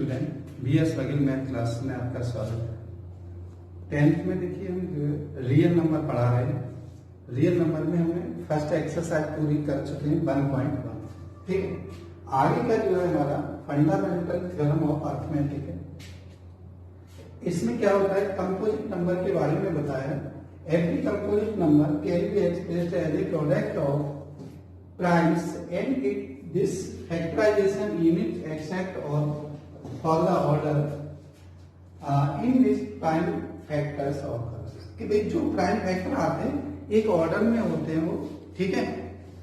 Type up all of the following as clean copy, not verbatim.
Student, BS वकील math class में आपका स्वागत है। 10th में देखिए हम जो रियल नंबर पढ़ा रहे हैं। रियल नंबर में हमने फर्स्ट एक्सरसाइज पूरी कर चुके हैं 1.1। ठीक है, आगे का जो है हमारा फंडामेंटल थ्योरम ऑफ अर्थमेटिक है। इसमें क्या होता है, कंपोजिट नंबर के बारे में बताया। Every composite number can be expressed as a product of primes and it this factorization unique except और for the order in this prime factors of कि भाई जो प्राइम फैक्टर आते हैं एक ऑर्डर में होते हैं वो। ठीक है,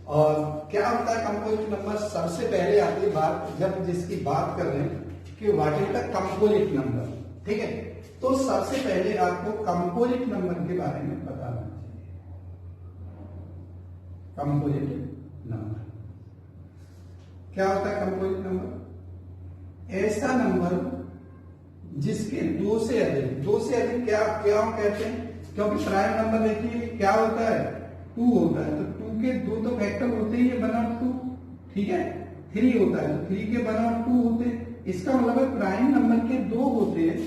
और क्या होता है कंपोजिट नंबर सबसे पहले आती है बात, जब जिसकी बात कर रहे हैं कि what is the composite number. ठीक है, तो सबसे पहले आपको कंपोजिट नंबर के बारे में बताना चाहिए। कंपोजिट नंबर क्या होता है? कंपोजिट नंबर ऐसा नंबर जिसके दो से अधिक क्या कहते हैं, क्योंकि प्राइम नंबर देखिए क्या होता है, 2 होता है, तो 2 के 2 तो फैक्टर होते ही है 1 और 2। ठीक है, 3 होता है तो 3 के 1 और 2 होते हैं। इसका मतलब है प्राइम नंबर के 2 होते हैं,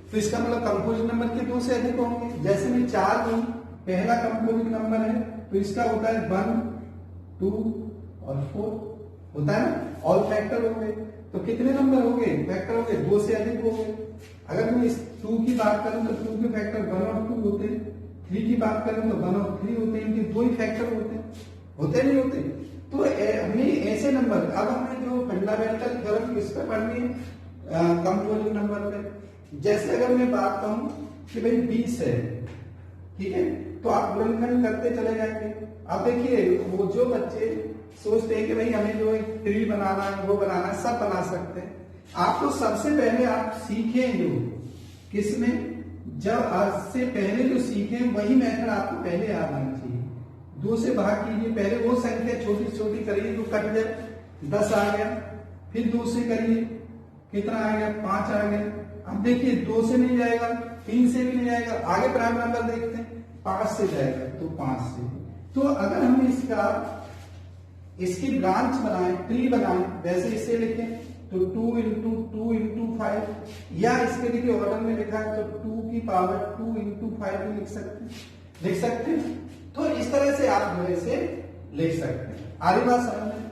तो इसका मतलब कंपोजिट नंबर के 2 से अधिक होंगे। जैसे मैं 4 लूं, पहला कंपोजिट नंबर है तो इसका होता है 1, 2 और 4 होता है ना, ऑल फैक्टर हो गए। तो कितने नंबर हो गए? फैक्टर हो गए 2 से अधिक हो गए। अगर मैं इस 2 की बात करूं तो 2 के फैक्टर 1 और 2 होते हैं। 3 की बात करूं तो 1 और 3 होते हैं, इनके 2 ही फैक्टर होते नहीं होते। तो हमें ऐसे नंबर, अब हमें जो फंडामेंटल थ्योरम किस पे पढ़नी है, कंपोजिट नंबर पे। जैसे अगर मैं बात कहूं कि भाई 20 है, ठीक है, तो आप गुणनखंड करते चले जाएंगे। अब देखिए वो जो बच्चे सोचते हैं कि भाई हमें जो ट्री बनाना है वो बनाना है, सब बना सकते हैं। आपको सबसे पहले आप सीखें जो किसमें, जब आज से पहले जो सीखें वही मेथड आपको पहले आना चाहिए। 2 से भाग कीजिए, पहले वो संख्या छोटी छोटी करिए तो कट जाए, 10 आ गया। फिर 2 से करिए, कितना आ गया? 5 आ गया। अब देखिए 2 से नहीं जाएगा, 3 से भी नहीं जाएगा, आगे प्राइम नंबर देखते हैं, 5 से जाएगा तो 5 से। तो अगर हम इसकी ब्रांच बनाएं, ट्री बनाएं, वैसे इसे लिखें तो 2 इंटू 2 इंटू 5, या इसके देखिए ऑर्डर में लिखा है तो 2 की पावर 2 इंटू 5 भी लिख सकते हैं। तो इस तरह से आप जो है इसे लिख सकते हैं। आगे बात समझ में।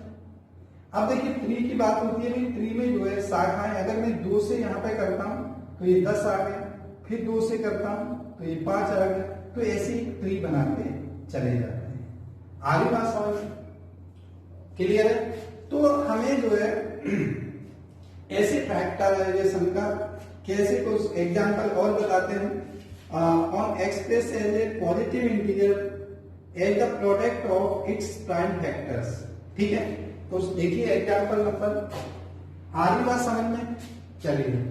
अब देखिए ट्री की बात होती है, ट्री में जो है शाखाएं, अगर मैं 2 से यहाँ पे करता हूं तो ये 10 आ गया, फिर 2 से करता हूं तो ये 5 आ गया। तो ऐसे ही ट्री बनाते चले जाते हैं। आगे बात समझ में क्लियर है? तो हमें जो है ऐसे फैक्टराइजेशन का कैसे कुछ एग्जांपल और बताते हैं। On express as a positive integer as the product of its prime factors. ठीक है, तो देखिए एग्जांपल नंबर, आगे बात समझ में चलिए।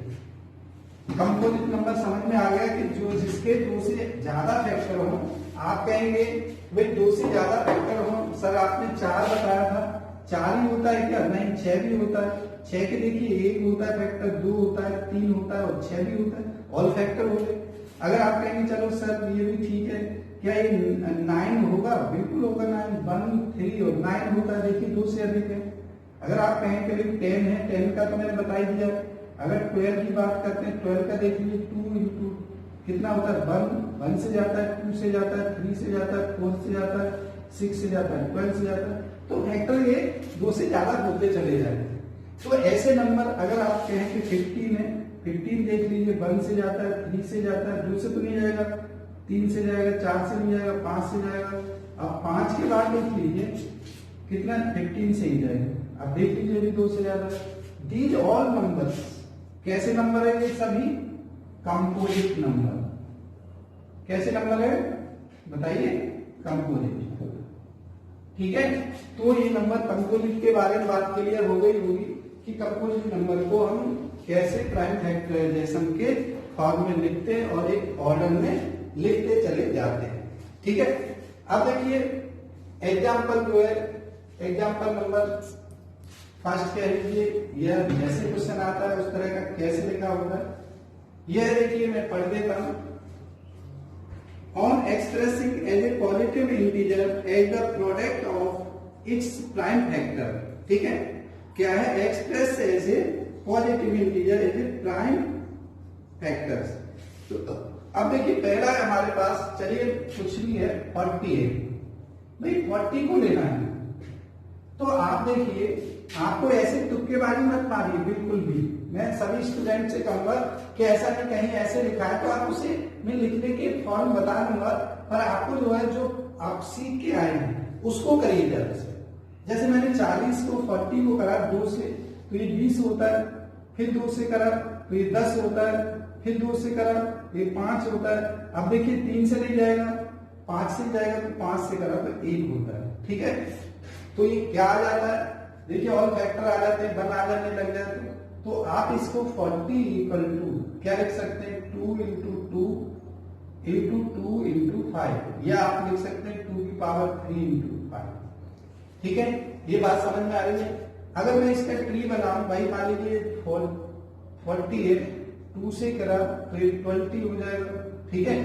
कंपोजिट नंबर समझ में आ गया कि जो जिसके 2 से ज्यादा फैक्टर हो, आप कहेंगे वे 2 से ज्यादा फैक्टर हो। सर आपने 4 बताया था, 4 ही होता है क्या? नहीं, 6 भी होता है। 6 के देखिए 1 होता है फैक्टर, 2 होता है, 3 होता है और 6 भी होता है, ऑल फैक्टर हो गए। अगर आप कहेंगे चलो सर ये भी ठीक है, क्या ये 9 होगा? बिल्कुल होगा 9, 1, 3 और 9 होता है, देखिए 2 से अधिक है। अगर आप कहें कि 10 है, 10 का तो मैंने बता ही दिया। अगर 12 की बात करते हैं, 12 का देख लीजिए 2 इंटू कितना होता है? 1 से जाता है, 2 से जाता है, 3 से जाता है, 4 से जाता है, 6 से जाता है, 12 से जाता है। तो फैक्टर ये 2 से ज्यादा होते चले जाएंगे। तो ऐसे नंबर अगर आप कहें कि 15 है, 15 देख लीजिए 1 से जाता है, 3 से जाता है, 2 से तो नहीं जाएगा, 3 से जाएगा, 4 से नहीं जाएगा, 5 से जाएगा। अब 5 के बाद देख लीजिए कितना, 15 से ही जाएगा। अब देख लीजिए भी 2 से ज्यादा। दीज ऑल नंबर्स कैसे नंबर है? ये सभी कंपोजिट नंबर। कैसे नंबर है बताइए? कंपोजिट। ठीक है, तो ये नंबर कंपोजिट के बारे में बात क्लियर हो गई होगी कि कंपोजिट नंबर को हम कैसे प्राइम फैक्टराइजेशन के फॉर्म में लिखते हैं और एक ऑर्डर में लिखते चले जाते हैं। ठीक है, अब देखिए एग्जाम्पल जो है, एग्जाम्पल नंबर फर्स्ट कह लीजिए, यह जैसे क्वेश्चन आता है उस तरह का कैसे लिखा होगा यह देखिए मैं पढ़ देता हूं। On expressing as a positive integer as the product of its prime factor, ठीक है, क्या है? Express as a positive integer is a prime factors. तो अब देखिए पहला है हमारे पास, चलिए कुछ नहीं है 48, भाई 40 को लेना है। तो आप देखिए, आपको ऐसे तुक्केबाजी मत मारिए बिल्कुल भी। मैं सभी स्टूडेंट से कहूंगा कि ऐसा नहीं कहीं ऐसे लिखा है तो आप उसे मैं लिखने के फॉर्म बता दूंगा, पर आपको जो है जो आप सीख के आए हैं उसको करिए जल्द से। जैसे मैंने 40 को 40 को करा 2 से तो ये 20 होता है, फिर 2 से करा तो ये 10 होता है, फिर 2 से करा ये 5 होता है। अब देखिए 3 से नहीं जाएगा, 5 से जाएगा तो 5 से करा तो 1 होता है। ठीक है, तो ये क्या आ जाता है, देखिए ऑल फैक्टर आ जाते हैं, 1 आ जाने लग जाते हैं। तो आप इसको 40 इक्वल टू क्या लिख सकते हैं, 2 इंटू 2 इंटू 2 इंटू 5, या आप लिख सकते हैं 2 की पावर 3 इंटू 5। ठीक है, ये बात समझ में आ रही है। अगर मैं इसका ट्री बनाऊं, भाई मान लीजिए 48 2 से करा तो ये 20 हो जाएगा। ठीक है,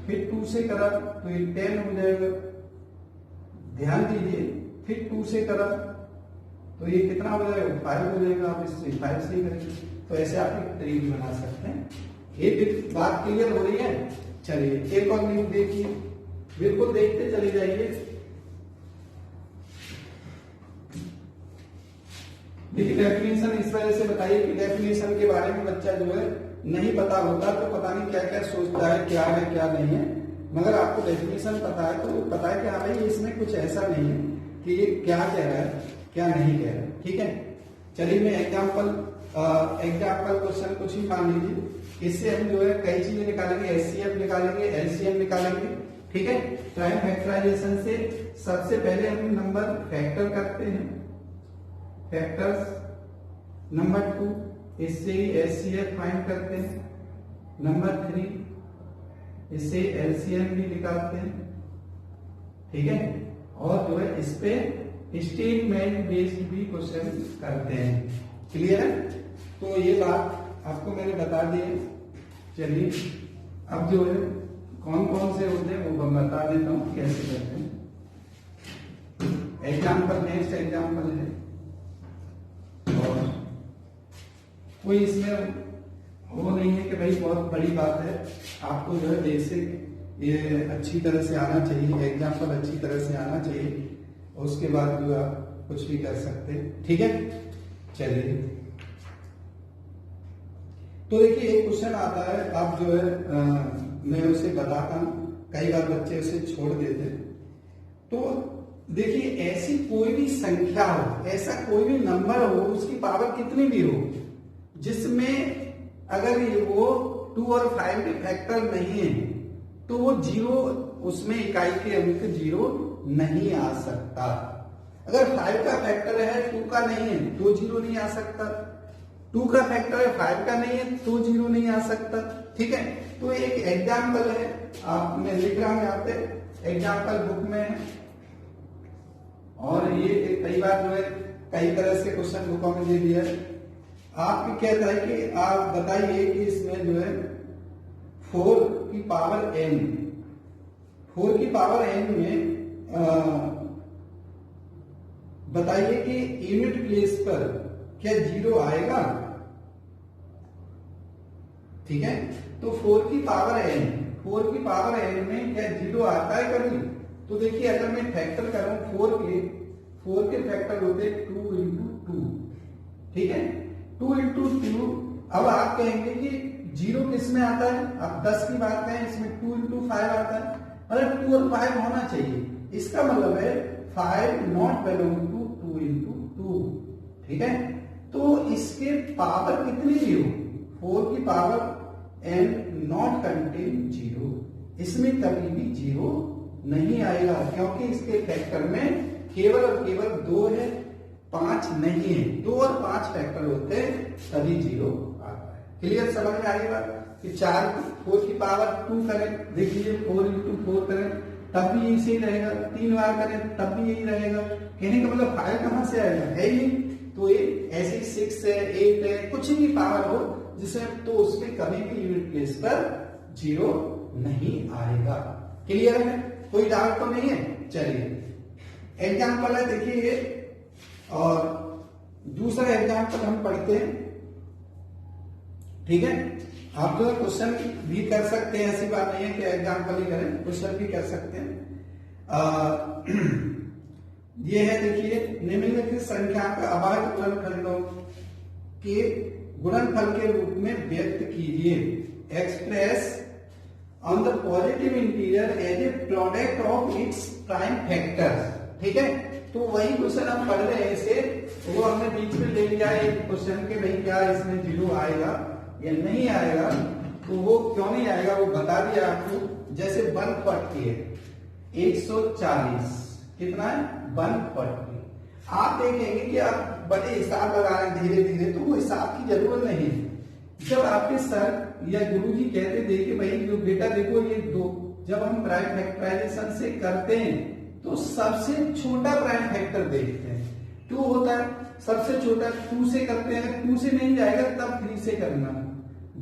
फिर 2 से करा तो ये 10 हो जाएगा। ध्यान दीजिए, फिर 2 से करा तो ये कितना हो जाएगा, 5 हो जाएगा। आप इससे 5 से ही करेंगे, तो ऐसे आप एक ट्री बना सकते हैं। ये बात क्लियर हो रही है। चलिए एक और न्यूज देखिए, बिल्कुल देखते चले जाइए। देखिए डेफिनेशन इस वजह से बताइए कि डेफिनेशन के बारे में बच्चा जो है नहीं पता होता तो पता नहीं क्या क्या सोचता है, क्या है क्या नहीं है। मगर आपको डेफिनेशन पता है तो पता है कि हाँ भाई इसमें कुछ ऐसा नहीं है कि ये क्या कह रहा है क्या नहीं कह रहा है। ठीक है, चलिए मैं एग्जाम्पल क्वेश्चन कुछ ही मान लीजिए, इससे हम जो है कई चीजें निकालेंगे, एचसीएफ निकालेंगे, एलसीएम निकालेंगे। ठीक है, प्राइम फैक्टराइजेशन से सबसे पहले हम नंबर फैक्टर करते हैं, फैक्टर्स। नंबर 2 इससे ही एचसीएफ फाइंड करते हैं। नंबर 3 इससे एलसीएम भी निकालते हैं। ठीक है, और जो है इस पे स्टेटमेंट बेस्ड भी क्वेश्चन करते हैं। क्लियर है, तो ये बात आपको मैंने बता दी। चलिए अब जो है कौन कौन से होते हैं वो मैं बता देता हूँ कैसे करते हैं। एग्जाम्पल, नेक्स्ट एग्जाम्पल है, और कोई इसमें वो नहीं है कि भाई बहुत बड़ी बात है, आपको जो है बेसिक ये अच्छी तरह से आना चाहिए, एग्जाम्पल अच्छी तरह से आना चाहिए, उसके बाद जो आप कुछ भी कर सकते हैं। ठीक है, चलिए तो देखिए एक क्वेश्चन आता है, आप जो है मैं उसे बताता हूं, कई बार बच्चे उसे छोड़ देते हैं। तो देखिए ऐसी कोई भी संख्या हो, ऐसा कोई भी नंबर हो, उसकी पावर कितनी भी हो, जिसमें अगर ये वो 2 और 5 के फैक्टर नहीं है तो वो 0, उसमें इकाई के अंक 0 नहीं आ सकता। अगर 5 का फैक्टर है 2 का नहीं है तो 0 नहीं आ सकता, 2 का फैक्टर है 5 का नहीं है तो 0 नहीं आ सकता। ठीक है, तो एक एग्जाम्पल है, आप मैं लिख रहा हूं यहाँ पे, एग्जाम्पल बुक में है, और ये कई बार जो है कई तरह से क्वेश्चन बुकों में दे दिया है। आपको कहता है कि आप बताइए कि इसमें जो है 4 की पावर n, 4 की पावर n में बताइए कि यूनिट प्लेस पर क्या 0 आएगा। ठीक है, तो 4 की पावर n में क्या 0 आता है कभी। तो देखिए अगर मैं फैक्टर करूं 4 के फैक्टर होते हैं 2 इंटू 2। ठीक है, 2 इंटू 2। अब आप कहेंगे कि 0 किस में आता है, आप 10 की बात करें, इसमें 2 इंटू 5 आता है, मतलब 2 और 5 होना चाहिए। इसका मतलब है 5 नॉट बिलोंग टू 2 इंटू 2। ठीक है, तो इसके पावर कितनी भी हो, 4 की पावर n नॉट कंटेन 0, इसमें कभी भी 0 नहीं आएगा, क्योंकि इसके फैक्टर में केवल और केवल 2 है, 5 नहीं है। 2 और 5 फैक्टर होते हैं तभी 0 आता है। क्लियर, समझ में आई बात कि 4 की पावर 2 करें, देख लीजिए 4 इंटू 4 करें तब भी यही सही रहेगा, 3 बार करें तब भी यही रहेगा। कहने का मतलब 5 कहां से आएगा, है ही। तो ये ऐसे 6 है, 8 है, कुछ भी पावर हो जिसमें, तो उसमें कभी भी यूनिट प्लेस पर 0 नहीं आएगा। क्लियर है, कोई डाउट तो नहीं है। चलिए एग्जाम्पल है देखिए ये, और दूसरा एग्जाम्पल हम पढ़ते हैं, ठीक है, आप जो है क्वेश्चन भी कर सकते हैं, ऐसी बात नहीं है कि एग्जाम्पल ही करें, क्वेश्चन भी कर सकते हैं। ये है देखिए, निम्नलिखित संख्या का अभाज्य गुणनखंडों के गुणनफल के रूप में व्यक्त कीजिए। Express on the positive interior as a product of its prime factors. ठीक है, तो वही क्वेश्चन हम पढ़ रहे हैं, इसे वो हमने बीच में ले लिया एक क्वेश्चन के भाई क्या इसमें जीरो आएगा या नहीं आएगा, तो वो क्यों नहीं आएगा वो बता दिया आपको। जैसे 140 है, 140 कितना है 140। आप देखेंगे कि आप बड़े हिसाब लगा रहे हैं धीरे धीरे, तो वो हिसाब की जरूरत नहीं है। जब आपके सर या गुरुजी कहते देखिए भाई जो बेटा देखो ये दो, जब हम प्राइम फैक्टराइजेशन से करते हैं तो सबसे छोटा प्राइम फैक्टर देखते हैं, 2 होता है सबसे छोटा, 2 से करते हैं, 2 से नहीं जाएगा तब 3 से करना।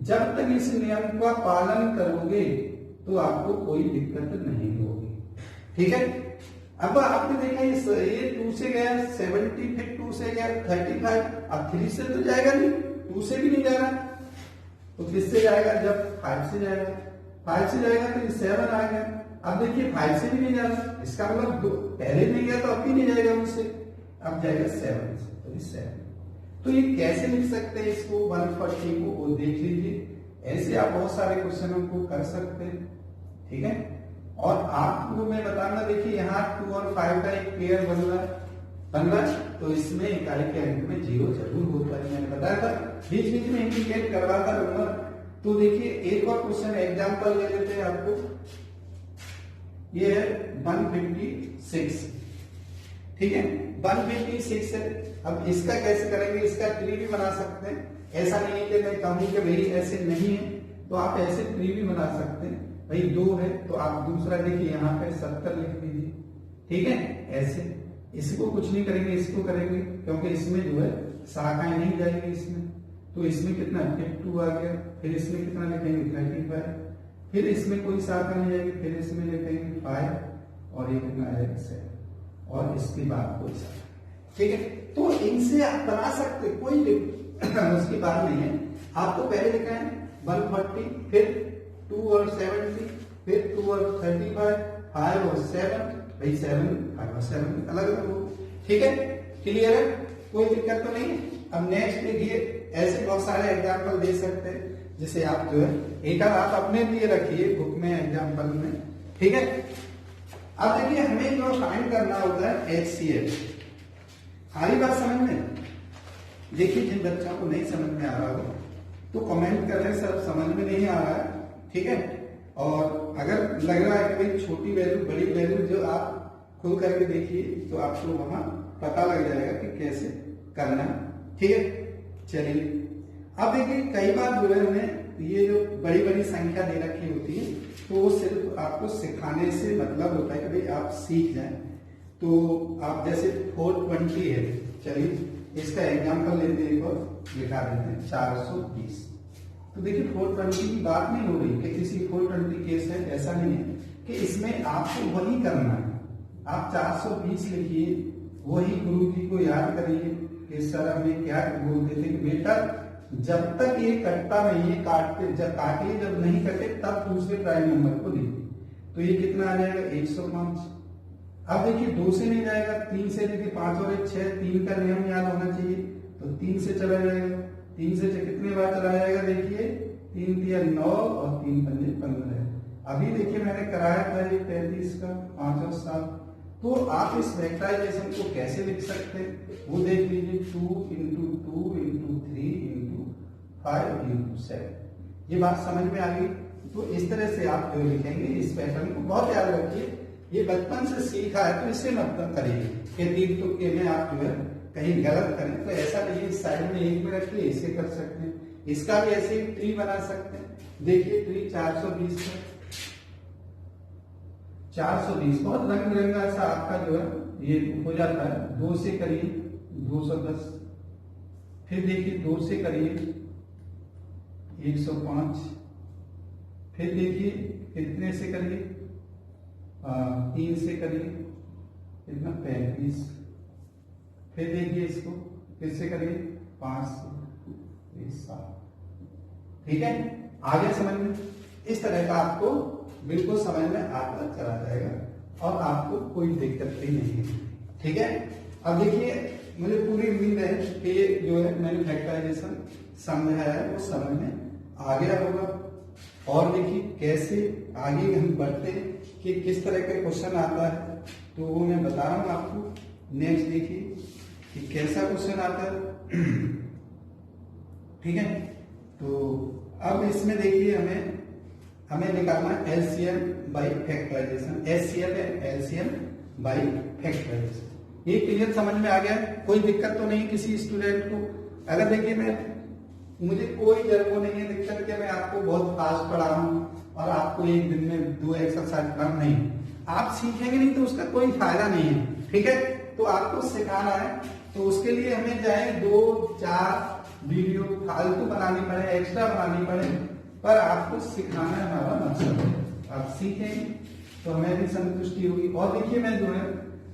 जब तक इस नियम का पालन करोगे तो आपको कोई दिक्कत नहीं होगी। ठीक है, अब आपने देखा ये 2 से गया 70, फिर 2 से गया 35, अब 3 से तो जाएगा नहीं, 2 से भी नहीं जाएगा, तो किससे जाएगा जब 5 से जाएगा, 5 से जाएगा तो 7 आ गया। अब देखिए 5 से भी नहीं जा रहा, इसका मतलब पहले नहीं गया तो अब भी नहीं जाएगा उससे, अब जाएगा 7 से, तो 7। तो ये कैसे लिख सकते हैं इसको 140 को, वो देख लीजिए। ऐसे आप बहुत सारे क्वेश्चन हमको कर सकते हैं। ठीक है, और आपको मैं बताना, देखिए यहाँ 2 और 5 का एक पेयर बन रहा है, तो इसमें इकाई के अंक में 0 जरूर होता है, मैंने बताया था, बीच बीच में इंडिकेट करवाता रहूंगा। तो देखिए एक और क्वेश्चन एग्जाम्पल ले लेते हैं आपको, ये है 156। ठीक है, 156 है। अब इसका कैसे करेंगे, इसका ट्री भी बना सकते हैं, ऐसा नहीं है कि मैं कहूं कि भाई ऐसे नहीं है, तो आप ऐसे ट्री भी बना सकते हैं। भाई 2 है तो आप दूसरा देखिए यहाँ पे 70 लिख दीजिए। ठीक है, ऐसे इसको कुछ नहीं करेंगे, इसको करेंगे, क्योंकि इसमें जो है शाखाएं नहीं जाएंगी इसमें, तो इसमें कितना 52 आ गया, फिर इसमें कितना लिखेंगे 35, फिर इसमें कोई शाखा नहीं जाएगी, फिर इसमें लिखेंगे 5 और ये कितना आ जाएगा 7, और इसके बाद कोई शाखा। ठीक है, तो इनसे आप बना सकते, कोई उसकी बात नहीं है। आपको पहले लिखा है 140, फिर 2 और 70, फिर 2 और 35, 5 और 7, भाई 7, 5 और 7 अलग अलग हो। ठीक है, क्लियर है, कोई दिक्कत तो नहीं। अब नेक्स्ट देखिए, ऐसे बहुत सारे एग्जाम्पल दे सकते हैं, जिसे आप जो है एक आप अपने लिए रखिए बुक में एग्जाम्पल में। ठीक है, अब देखिए हमें जो फाइंड करना होता है HCF। सारी बात समझ में, देखिए जिन बच्चों को नहीं समझ में आ रहा हो तो कमेंट कर रहे हैं सर समझ में नहीं आ रहा है। ठीक है, और अगर लग रहा है कि भाई छोटी वैल्यू बड़ी वैल्यू जो आप खुद करके देखिए तो आपको वहां पता लग जाएगा कि कैसे करना। ठीक है, चलिए अब देखिए कई बार जो है हमें ये जो बड़ी बड़ी संख्या दे रखी होती है तो वो सिर्फ आपको सिखाने से मतलब होता है कि भाई आप सीख जाएं। तो आप जैसे 420 है, चलिए इसका एग्जाम्पल लेते हैं और लिखा देते हैं 420। तो देखिए 420 की बात नहीं हो रही कि किसी 420 केस है, ऐसा नहीं है कि इसमें आपको वही करना है। आप 420 लिखिए, वही गुरु जी को याद करिए कि सर हमें क्या बोलते थे कि बेटा जब तक ये कटता नहीं है, काटिए, जब नहीं कटे तब दूसरे प्राइम नंबर को लिखिए। तो ये कितना आ जाएगा 105। अब देखिए 2 से नहीं जाएगा, 3 से, देखिए 5 और 1 6, 3 का नियम याद होना चाहिए, तो 3 से चला जाएगा। 3 से कितने बार चला जाएगा, देखिए 3 तिया 9 और 3 पंजे 15। अभी देखिए मैंने कराया था ये 35 का 5 और 7। तो आप इस फैक्टराइजेशन को कैसे लिख सकते हैं वो देख लीजिए, 2 × 2 × 3 × 5 × 7। ये बात समझ में आ गई। तो इस तरह से आप जो लिखेंगे इस पैटर्न को बहुत याद रखिए, ये बचपन से सीखा है तो इससे मतलब करिए कि 3 तुक्के में आप जो है कहीं गलत करें तो ऐसा नहीं, साइड में 1 में रखिए, इसे कर सकते हैं। इसका भी ऐसे ही ट्री बना सकते हैं। देखिए ट्री 420 है, 420 बहुत रंग बिरंगा सा आपका जो है ये हो जाता है। 2 से करिए 210, फिर देखिए 2 से करिए 105, फिर देखिए कितने से करिए 3 से करिए कितना 35, फिर देखिए इसको किससे करिए 5 से 7, ठीक है, आगे समझ में इस तरह का आपको बिल्कुल समझ में आता चला जाएगा और आपको कोई दिक्कत भी नहीं है। ठीक है, अब देखिए मुझे पूरी उम्मीद है कि जो है मैंने फैक्टराइजेशन समझाया है वो समझ में आ गया होगा। और देखिए कैसे आगे हम बढ़ते हैं कि किस तरह के क्वेश्चन आता है, तो वो मैं बता रहा हूं आपको। नेक्स्ट देखिए कि कैसा क्वेश्चन आता है। ठीक है, तो अब इसमें देखिए हमें निकालना है LCM by factorisation, HCF and LCM by factorisation. ये क्लियर समझ में आ गया, कोई दिक्कत तो नहीं किसी स्टूडेंट को? अगर देखिए मुझे कोई वो नहीं है दिक्कत कि मैं आपको बहुत फास्ट पढ़ाऊं और आपको एक दिन में 2 एक्सरसाइज पढ़ाऊं, नहीं, आप सीखेंगे नहीं तो उसका कोई फायदा नहीं है। ठीक है, तो आपको सिखाना है, तो उसके लिए हमें चाहे 2-4 वीडियो फालतू बनानी पड़े, एक्स्ट्रा बनानी पड़े, पर आपको सिखाना है, हमारा मकसद है। आप सीखेंगे तो हमें भी संतुष्टि होगी। और देखिए मैं जो है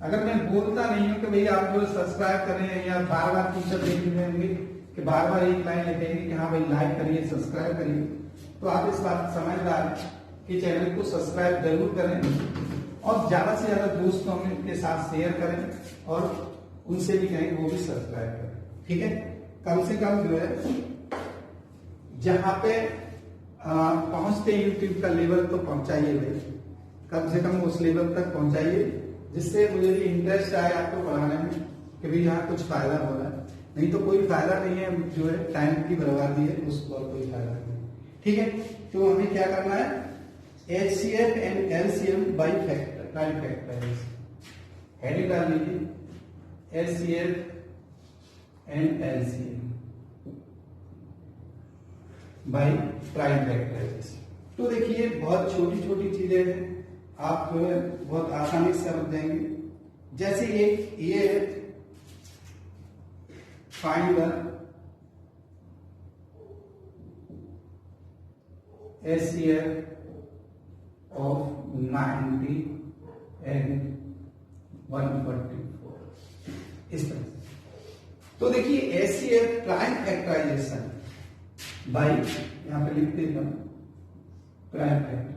अगर मैं बोलता नहीं हूँ कि भाई आप जो सब्सक्राइब करें या बार बार टीचर देख रहे होंगे कि बार बार एक लाइन लिखेंगे कि हाँ भाई लाइक करिए सब्सक्राइब करिए, तो आप इस बात समझदार कि चैनल को सब्सक्राइब जरूर करें और ज्यादा से ज्यादा दोस्तों के साथ शेयर करें और उनसे भी कहें वो भी सब्सक्राइब करें। ठीक है, कम से कम जो है जहां पे पहुंचते यूट्यूब का लेवल तो पहुंचाइए भाई, कम से कम उस लेवल तक पहुंचाइए जिससे मुझे भी इंटरेस्ट आए आपको पढ़ाने में कि भाई यहाँ कुछ फायदा हो रहा है। नहीं तो कोई फायदा नहीं है, जो है टाइम की बर्बादी है, उसको और कोई फायदा नहीं। ठीक है, तो हमें क्या करना है, HCF and LCM by factorisation. Heading डाल लीजिए HCF and LCM by prime factorisation. तो देखिए बहुत छोटी छोटी चीजें हैं, आप जो है बहुत आसानी से समझ जाएंगे। जैसे ये है find the HCF of 90 and 144, इस तरह से। तो देखिए एचसीएफ प्राइम फैक्टराइजेशन बाई, यहां पे लिख देता हूं प्राइम फैक्टराइजेशन।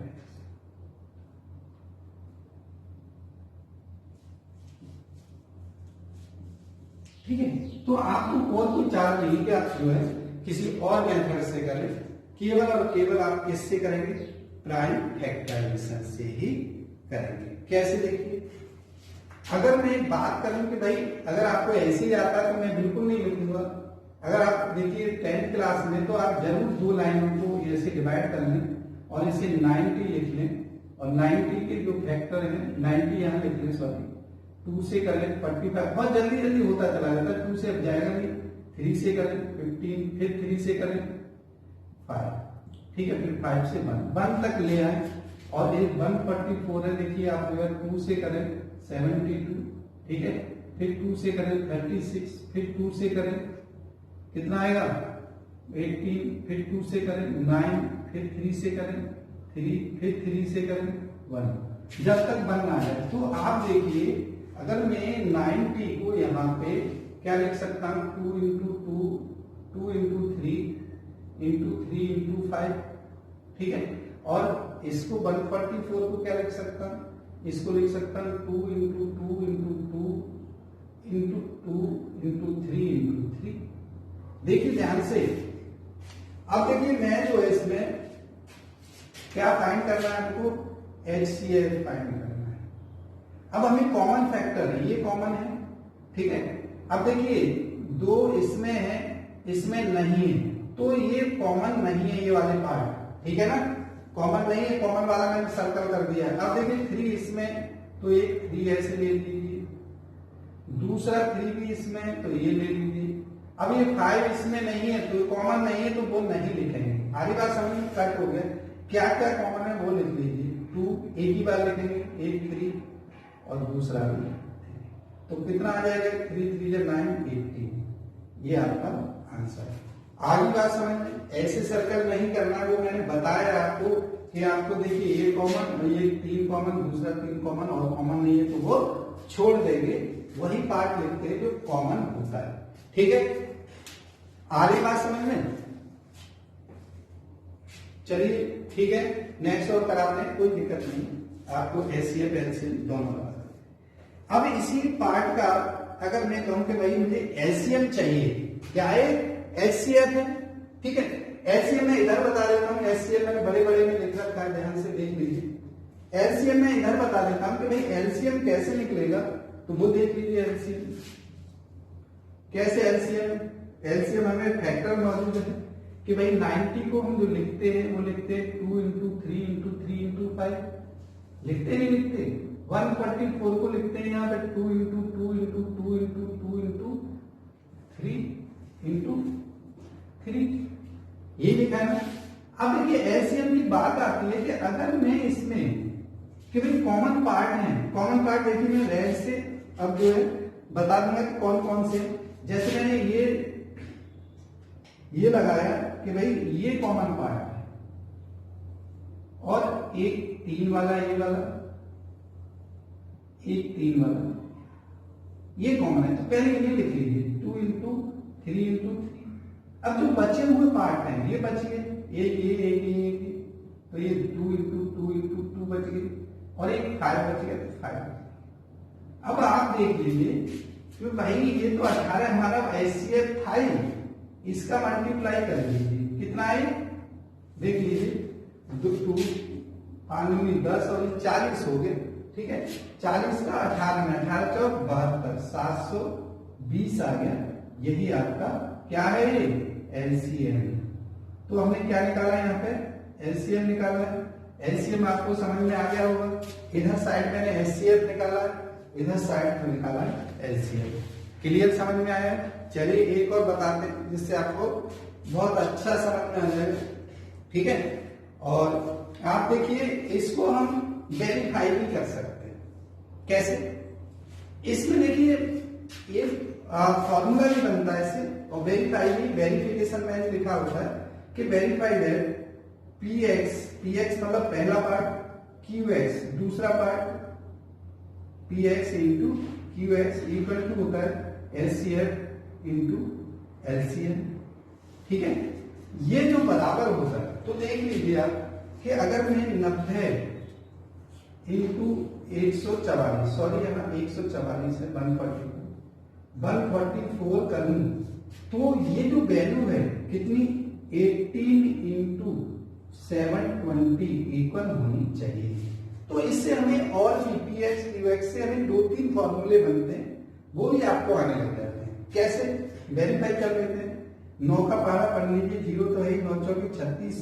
ठीक है, तो आपको और कोई चार्ज नहीं कि आप जो है किसी और मेथड से करें, केवल और केवल आप किससे करेंगे, प्राइम फैक्टराइजेशन से ही करेंगे। कैसे देखिए, अगर मैं एक बात करूं कि भाई अगर आपको ऐसे ही आता तो मैं बिल्कुल नहीं लिखूंगा। अगर आप देखिए 10th क्लास में तो आप जरूर 2 लाइनों को ऐसे डिवाइड कर लें और इसे 90 लिख लें और 90 के जो फैक्टर है 90 यहाँ लिख लें, सॉरी 2 से करें 45, बहुत जल्दी जल्दी होता चला जाता है। 2 से अब जाएगा नहीं, 3 से करें 15, फिर 3 से करें 5, ठीक है, फिर 5 से 1 तक ले आए और ये 144 है। देखिए आप जो है 2 से करें 72, ठीक है, फिर 2 से करें 36, फिर 2 से करें कितना आएगा 18, फिर 2 से करें 9, फिर 3 से करें 3, फिर 3 से करें 1, जब तक 1 आ जाए। तो आप देखिए अगर मैं 90 को यहाँ पे क्या लिख सकता हूँ, 2 इंटू 2, 2 इंटू 3 इंटू 3 इंटू 5, ठीक है, और इसको 144 को क्या लिख सकता हूँ, इसको लिख सकता हूँ 2 into 2 into 2 into 2 into 3 into 3। देखिए ध्यान से, अब देखिए मैं जो है इसमें क्या फाइंड करना है हमको, HCF फाइंड करना है। अब हमें कॉमन फैक्टर है, ये कॉमन है, ठीक है। अब देखिए 2 इसमें है, इसमें नहीं है, तो ये कॉमन नहीं है, ये वाले पार्ट, ठीक है ना, कॉमन नहीं है, कॉमन वाला मैंने सर्कल कर दिया है। अब देखिए 3 इसमें, तो एक 3 ऐसे ले लीजिए, दूसरा 3 भी इसमें, तो ये ले लीजिए। अब ये 5 इसमें नहीं है, तो कॉमन नहीं है, तो वो नहीं लिखेंगे। आधी बात समझ में कट हो गया, क्या क्या कॉमन है वो लिख लीजिए। 2 एक ही बार लिखेंगे, एक 3 और दूसरा भी, तो कितना आ जाएगा, 3 3 9 18, ये आपका आंसर है। आगे बात समझ में, ऐसे सर्कल नहीं करना, वो मैंने बताया आपको कि आपको देखिए ये कॉमन, ये 3 कॉमन, दूसरा 3 कॉमन और कॉमन नहीं है तो वो छोड़ देंगे, वही पार्ट लिखते हैं जो कॉमन होता है, ठीक है। आगे बात समझ में, चलिए ठीक है, नेक्स्ट और कराते हैं, कोई दिक्कत नहीं, आपको एचसीएफ एलसीएम दोनों लगा दें। अब इसी पार्ट का अगर मैं कहूं कि भाई मुझे एलसीएम चाहिए, क्या है एचसीएफ है, ठीक है, एलसीएम मैं इधर बता देता हूं, एलसीएम मैंने बड़े बड़े में लिख रखा है, ध्यान से देख लीजिए। एलसीएम मैं इधर बता देता हूं कि भाई एलसीएम कैसे निकलेगा, तो वो देख लीजिए एलसीएम कैसे। एलसीएम हमें फैक्टर मौजूद है कि भाई 90 को हम जो लिखते हैं वो लिखते हैं 2 इंटू 3 इंटू 3 इंटू 5, लिखते नहीं लिखते। 144 को लिखते हैं यहाँ पे 2 into 2 into 2 into 2 into 3 into 3, ये लिखा है ना। अब देखिए एलसीएम की बात आती है कि अगर मैं इसमें कि भाई कॉमन पार्ट है, कॉमन पार्ट देखिए मैं रेड से अब जो है बता दूंगा कि कौन कौन से, जैसे मैंने ये लगाया कि भाई ये कॉमन पार्ट है, और एक 3 वाला ये वाला, एक 3 वाला ये कॉमन है, तो पहले ये लिख लीजिए 2 इंटू 3 इंटू 3। अब जो बचे हुए पार्ट हैं ये बच गए, एक, तो ये 2 इंटू 2 इंटू 2 बच गए, और एक 5 बच गया, तो 5। अब आप देख लीजिए कि भाई ये तो 18 हमारा एचसीएफ था ही, इसका मल्टीप्लाई कर लीजिए कितना है, देख लीजिए 2 5 दूनी 10 और 40 हो गए, ठीक है। 40 का 18 में 18 चौक 72, 720 आ गया, यही आपका क्या है एलसीएम। तो हमने क्या निकाला यहाँ पे एलसीएम निकाला। एलसीएम आपको समझ में आ गया होगा, इधर साइड मैंने एचसीएफ निकाला, इधर साइड में निकाला एलसीएम। क्लियर समझ में आया। चलिए एक और बताते हैं जिससे आपको बहुत अच्छा समझ में आ जाएगा, ठीक है। और आप देखिए इसको हम वेरीफाई भी कर सकते हैं, कैसे, इसमें देखिए ये फॉर्मूला भी बनता है इससे, और वेरीफाई भी, वेरिफिकेशन में लिखा होता है कि वेरीफाई दैट पीएक्स मतलब पहला पार्ट, क्यूएक्स दूसरा part, PX into QX equal to होता है एलसीएफ इंटू एलसीएम, ठीक है। ये जो बराबर होता है, तो देख लीजिए आप कि अगर मैं 90 इंटू 144, सॉरी यहाँ 144 है, 144 करूं, तो ये जो वैल्यू है कितनी 18 इंटू 720 इक्वल होनी चाहिए। तो इससे हमें और पीएक्स क्यूएक्स से हमें 2-3 फॉर्मूले बनते हैं, वो भी आपको आने लग जाते हैं। कैसे वेरीफाई कर लेते हैं, 9 का पहाड़ा पढ़ लीजिए, 0 तो है ही, 9 चौकी 36,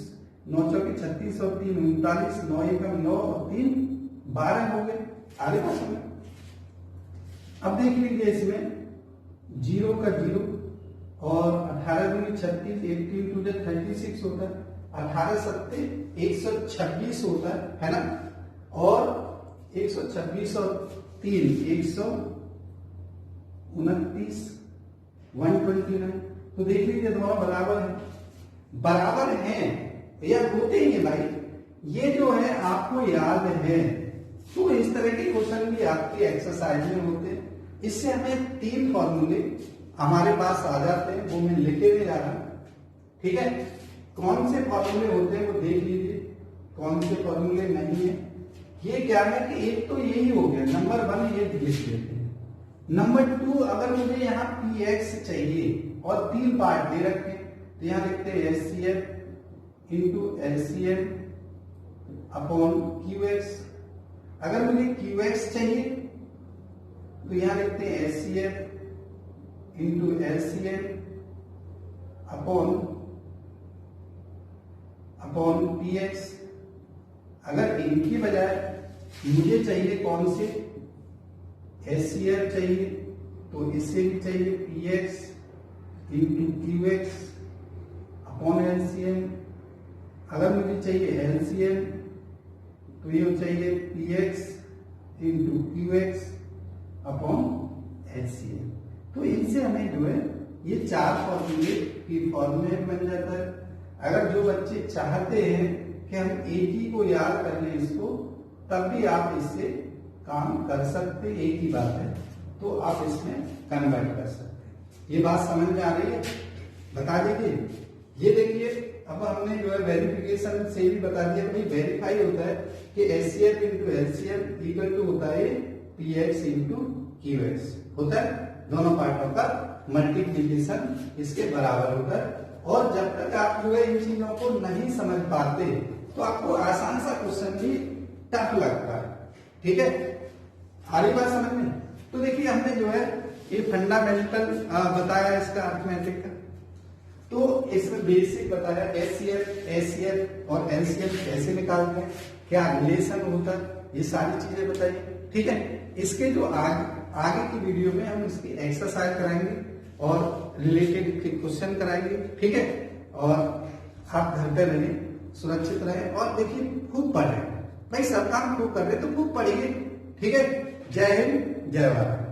9 चौकी 36 और 3 39, 9 एकम 9 और 3 12 हो गए, आगे का समय। अब देख लीजिए इसमें 0 का 0 और 18 दूनी 36, 18 टू 36 होता है, 18 सत्ते 126 होता है ना, और 126 और 3 129, 129। तो देख लीजिए दोनों बराबर है, बराबर हैं या होते ही है भाई, ये जो है आपको याद है। तो इस तरह के क्वेश्चन भी आपकी एक्सरसाइज में होते हैं। इससे हमें 3 फॉर्मूले हमारे पास आ जाते हैं, वो मैं लिखे हुए जा रहा हूं, ठीक है। कौन से फॉर्मूले होते हैं वो देख लीजिए, कौन से फॉर्मूले नहीं है। ये क्या है कि एक तो यही हो गया, नंबर 1 ये लिख लेते हैं। नंबर 2, अगर मुझे यहाँ पीएक्स चाहिए और 3 पार्ट दे रखे, तो यहाँ लिखते हैं एचसीएफ इंटू एलसीएम अपॉन क्यूएक्स। अगर मुझे क्यूएक्स चाहिए तो यहाँ लिखते हैं HCF into LCM upon px. अगर इनकी बजाय मुझे चाहिए कौन से एचसीएफ चाहिए, तो इससे भी चाहिए पीएक्स इंटू क्यूएक्स अपॉन एलसीएम। अगर मुझे चाहिए एलसीएम तो ये चाहिए पीएक्स इंटू क्यूएक्स अपॉन एलसीएम। तो इनसे हमें जो है ये 4 फॉर्मूले की फॉर्मेट बन जाता है। अगर जो बच्चे चाहते हैं कि हम एक ही को याद कर लें इसको, तब भी आप इससे काम कर सकते, एक ही बात है, तो आप इसमें कन्वर्ट कर सकते हैं। ये बात समझ में आ रही है, बता दीजिए। ये देखिए अब हमने जो है वेरिफिकेशन से भी बता दिया, भाई वेरीफाई होता है कि HCF into LCM equal to होता है PX इंटू QX होता है, दोनों पार्टों का मल्टीप्लीकेशन इसके बराबर होता है। और जब तक आप जो है इन चीजों को नहीं समझ पाते तो आपको आसान सा क्वेश्चन भी टफ लगता है, ठीक है। आ रही बात समझ में? तो देखिए हमने जो है ये फंडामेंटल बताया इसका अर्थमेटिक का, तो इसमें बेसिक बताया HCF, ACF और LCM कैसे निकालते हैं, क्या रिलेशन होता है, ये सारी चीजें बताई, ठीक है। इसके जो आगे की वीडियो में हम इसकी एक्सरसाइज कराएंगे और रिलेटेड क्वेश्चन कराएंगे, ठीक है। और आप घर पे रहिए, सुरक्षित रहे और देखिए खूब पढ़े, भाई सब काम खूब कर रहे तो खूब पढ़िए, ठीक है। जय हिंद, जय भारत।